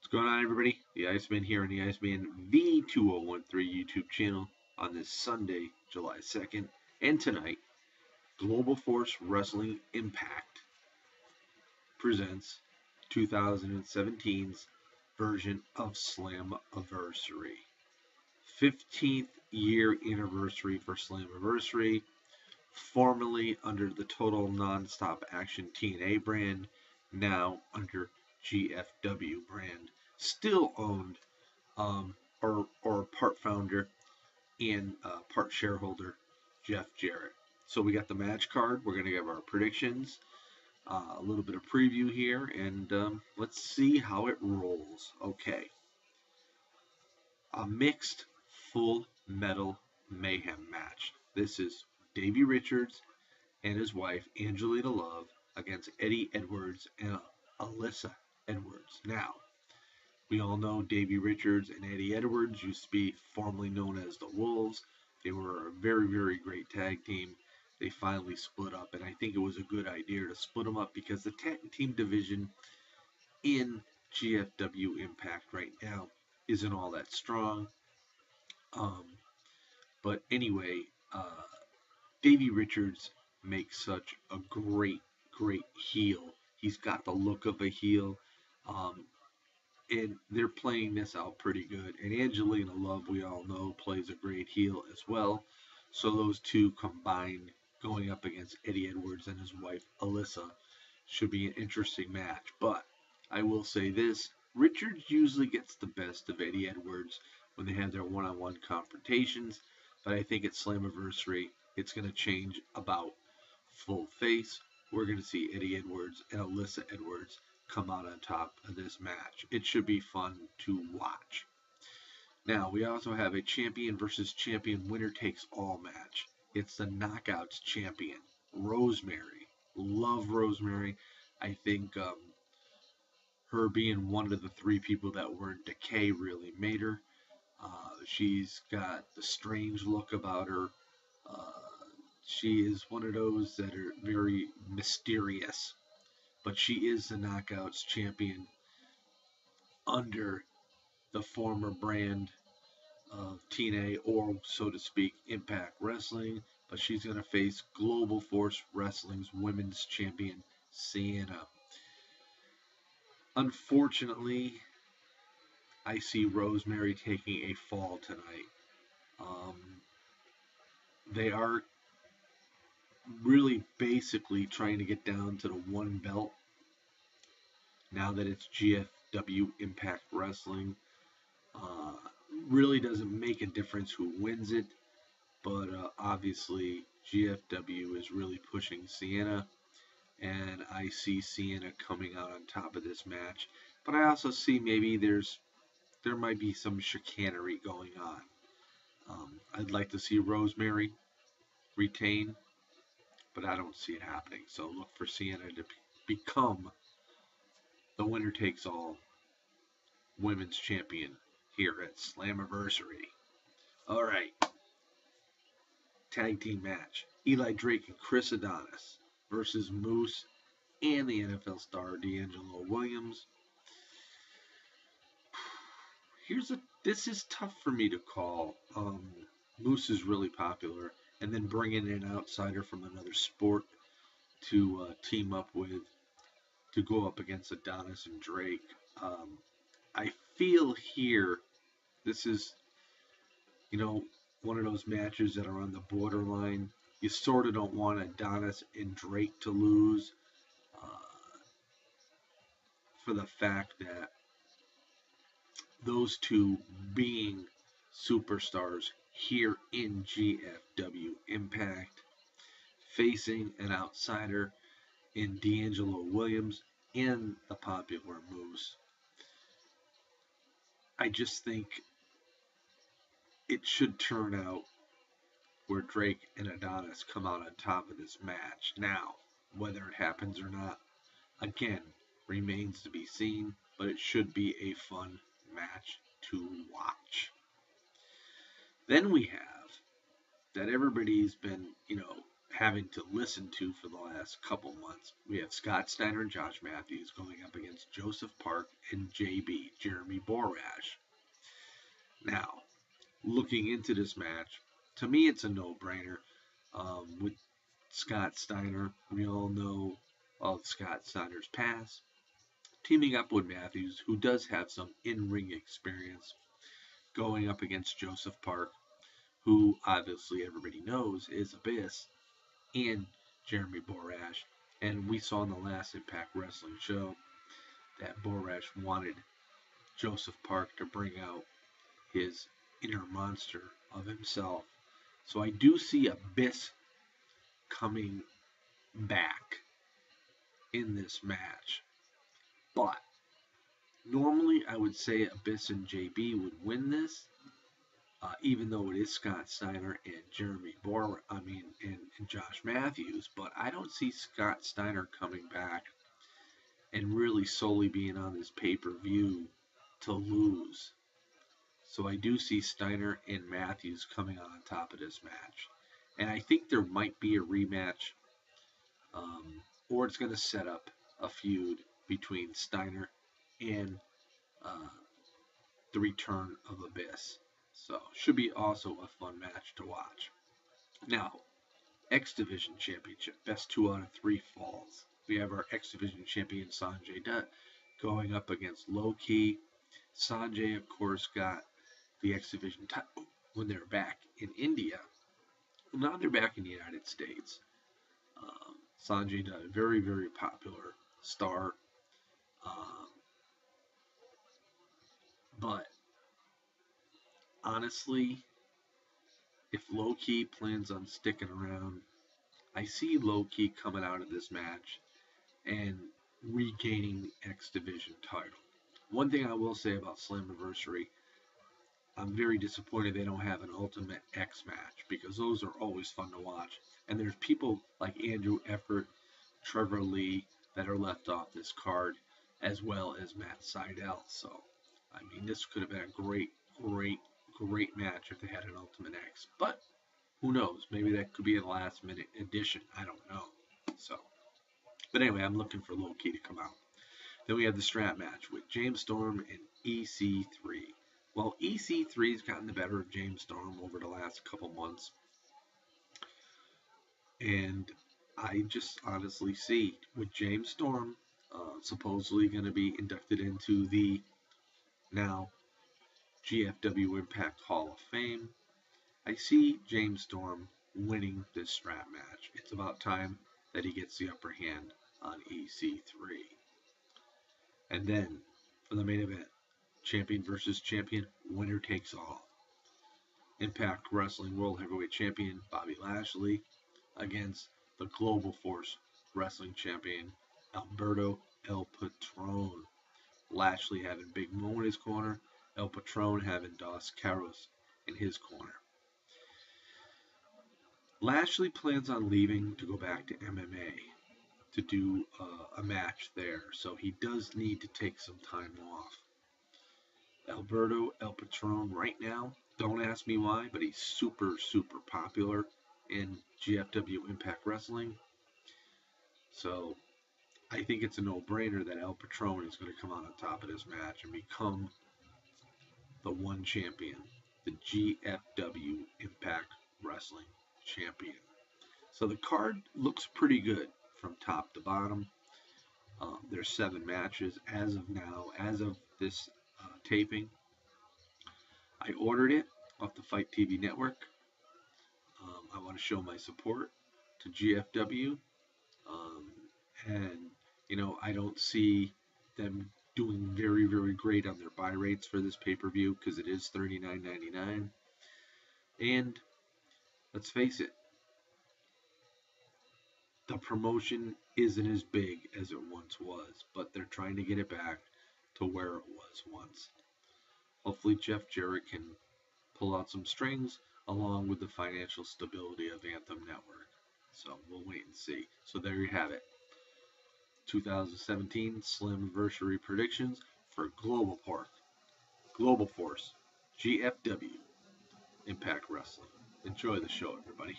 What's going on, everybody? The Iceman here on the Iceman V2013 YouTube channel on this Sunday, July 2nd. And tonight, Global Force Wrestling Impact presents 2017's version of Slammiversary. 15th year anniversary for Slammiversary, formerly under the Total Nonstop Action TNA brand, now under GFW brand. Still owned or part founder and part shareholder Jeff Jarrett. So we got the match card. We're going to give our predictions, a little bit of preview here, and let's see how it rolls. Okay. A mixed full metal mayhem match. This is Davey Richards and his wife Angelina Love against Eddie Edwards and Alyssa Edwards. Now, we all know Davey Richards and Eddie Edwards used to be formerly known as the Wolves. They were a very, very great tag team. They finally split up, and I think it was a good idea to split them up because the tag team division in GFW Impact right now isn't all that strong. But anyway, Davey Richards makes such a great, great heel. He's got the look of a heel. And they're playing this out pretty good. And Angelina Love, we all know, plays a great heel as well. So those two combined going up against Eddie Edwards and his wife Alyssa should be an interesting match. But I will say this, Richards usually gets the best of Eddie Edwards when they have their one-on-one confrontations. But I think at Slammiversary, it's going to change about full face. We're going to see Eddie Edwards and Alyssa Edwards come out on top of this match. It should be fun to watch. Now, we also have a champion versus champion winner takes all match. It's the Knockouts champion, Rosemary. Love Rosemary. I think her being one of the three people that were in Decay really made her. She's got the strange look about her. She is one of those that are very mysterious. But she is the Knockouts champion under the former brand of TNA, or so to speak, Impact Wrestling. But she's going to face Global Force Wrestling's women's champion, Sienna. Unfortunately, I see Rosemary taking a fall tonight. They are really basically trying to get down to the one belt now that it's GFW Impact Wrestling. Really doesn't make a difference who wins it, but obviously GFW is really pushing Sienna, and I see Sienna coming out on top of this match. But I also see maybe there might be some chicanery going on. I'd like to see Rosemary retain, but I don't see it happening. So look for Sienna to become the winner takes all women's champion here at Slammiversary. All right. Tag team match. Eli Drake and Chris Adonis versus Moose and the NFL star D'Angelo Williams. This is tough for me to call. Moose is really popular, and then bringing in an outsider from another sport to team up with to go up against Adonis and Drake. I feel here this is, one of those matches that are on the borderline. You sort of don't want Adonis and Drake to lose for the fact that those two being superstars here in GFW Impact, facing an outsider in D'Angelo Williams and the popular Moose. I just think it should turn out where Drake and Adonis come out on top of this match. Now, whether it happens or not, again, remains to be seen, but it should be a fun match to watch. Then we have that everybody's been, having to listen to for the last couple months. We have Scott Steiner and Josh Matthews going up against Joseph Park and JB, Jeremy Borash. Now, looking into this match, to me it's a no-brainer. With Scott Steiner, we all know of Scott Steiner's past. Teaming up with Matthews, who does have some in-ring experience, going up against Joseph Park, who obviously everybody knows is Abyss, and Jeremy Borash. And we saw in the last Impact Wrestling show that Borash wanted Joseph Park to bring out his inner monster of himself. So I do see Abyss coming back in this match. But normally I would say Abyss and JB would win this, even though it is Scott Steiner and and Josh Matthews. But I don't see Scott Steiner coming back and really solely being on this pay-per-view to lose. So I do see Steiner and Matthews coming on top of this match. And I think there might be a rematch, or it's going to set up a feud between Steiner and the return of Abyss. So should be also a fun match to watch. Now, X Division Championship, best 2 out of 3 falls. We have our X Division champion Sanjay Dutt going up against Low Ki. Sanjay, of course, got the X Division title when they're back in India. Well, now they're back in the United States. Sanjay Dutt, a very, very popular star. But honestly, if Low Ki plans on sticking around, I see Low Ki coming out of this match and regaining the X Division title. One thing I will say about Slammiversary, I'm very disappointed they don't have an Ultimate X match, because those are always fun to watch. And there's people like Andrew Effort, Trevor Lee that are left off this card, as well as Matt Sydal. So, I mean, this could have been a great, great, great match if they had an Ultimate X. But who knows? Maybe that could be a last minute addition. I don't know. So, but anyway, I'm looking for Low Ki to come out. Then we have the strap match with James Storm and EC3. Well, EC3's gotten the better of James Storm over the last couple months. And I just honestly see with James Storm supposedly going to be inducted into the now GFW Impact Hall of Fame, I see James Storm winning this strap match. It's about time that he gets the upper hand on EC3. And then, for the main event, champion versus champion, winner takes all. Impact Wrestling World Heavyweight Champion Bobby Lashley against the Global Force Wrestling Champion Alberto El Patron. Lashley having Big Mo in his corner, El Patron having Dos Caros in his corner. Lashley plans on leaving to go back to MMA to do a match there, so he does need to take some time off. Alberto El Patron right now, don't ask me why, but he's super, super popular in GFW Impact Wrestling. So I think it's a no-brainer that El Patron is going to come out on top of this match and become the one champion, the GFW Impact Wrestling Champion. So the card looks pretty good from top to bottom. There's 7 matches as of now, as of this taping. I ordered it off the Fight TV network. I want to show my support to GFW. And, you know, I don't see them doing very, very great on their buy rates for this pay-per-view because it is $39.99. And let's face it, the promotion isn't as big as it once was, but they're trying to get it back to where it was once. Hopefully Jeff Jarrett can pull out some strings along with the financial stability of Anthem Network. So we'll wait and see. So there you have it. 2017 Slammiversary predictions for Global Force, GFW, Impact Wrestling. Enjoy the show, everybody.